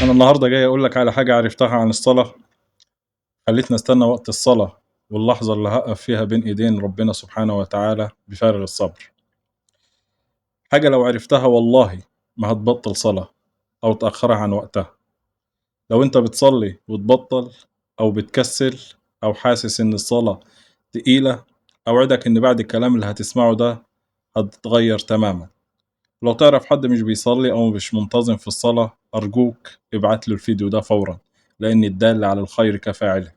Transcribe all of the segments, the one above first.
أنا النهاردة جاي أقول لك على حاجة عرفتها عن الصلاة خلتني أستنى وقت الصلاة واللحظة اللي هقف فيها بين إيدين ربنا سبحانه وتعالى بفارغ الصبر. حاجة لو عرفتها والله ما هتبطل صلاة أو تأخرها عن وقتها. لو أنت بتصلي وتبطل أو بتكسل أو حاسس إن الصلاة تقيلة، أوعدك إن بعد الكلام اللي هتسمعه ده هتتغير تماما. لو تعرف حد مش بيصلي أو مش منتظم في الصلاة أرجوك ابعت له الفيديو ده فورا، لأن الدال على الخير كفاعله.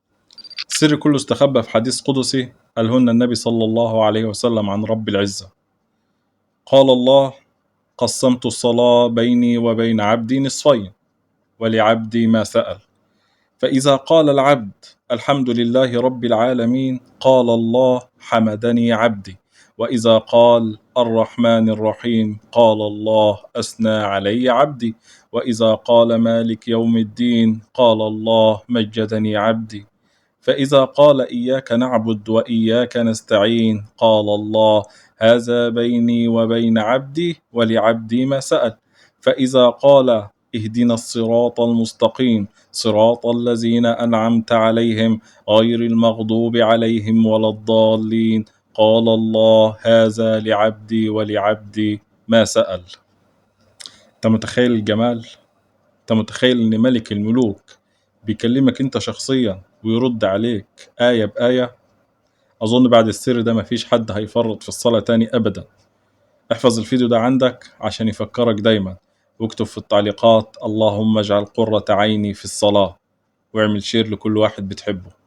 السر كله استخبى في حديث قدسي قالهن النبي صلى الله عليه وسلم عن رب العزة. قال الله: قسمت الصلاة بيني وبين عبدي نصفين ولعبدي ما سأل، فإذا قال العبد الحمد لله رب العالمين قال الله حمدني عبدي، وإذا قال الرحمن الرحيم قال الله أثنى علي عبدي، وإذا قال مالك يوم الدين قال الله مجدني عبدي، فإذا قال إياك نعبد وإياك نستعين قال الله هذا بيني وبين عبدي ولعبدي ما سأل، فإذا قال اهدنا الصراط المستقيم صراط الذين أنعمت عليهم غير المغضوب عليهم ولا الضالين قال الله هذا لعبدي ولعبدي ما سأل. أنت متخيل الجمال؟ أنت متخيل إن ملك الملوك بيكلمك أنت شخصيا ويرد عليك آية بآية؟ أظن بعد السر ده مفيش حد هيفرط في الصلاة تاني أبدا. احفظ الفيديو ده عندك عشان يفكرك دايما، واكتب في التعليقات اللهم اجعل قرة عيني في الصلاة، واعمل شير لكل واحد بتحبه.